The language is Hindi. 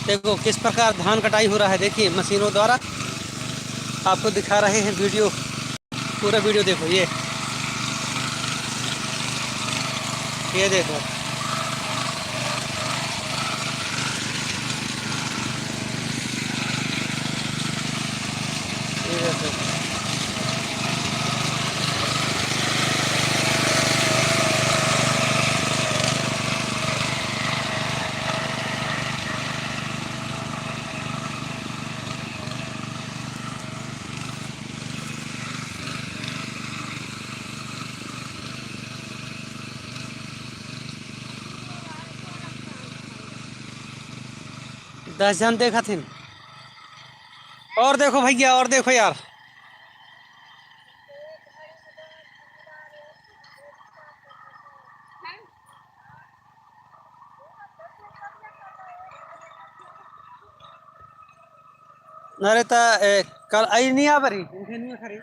देखो किस प्रकार धान कटाई हो रहा है, देखिए मशीनों द्वारा। आपको दिखा रहे हैं वीडियो, पूरा वीडियो देखो। ये देखो। ये देखो। 10 जन देखा थे। और देखो भैया, और देखो यार। अरे कल आई नहीं आ बरी, इनके नहीं खरी।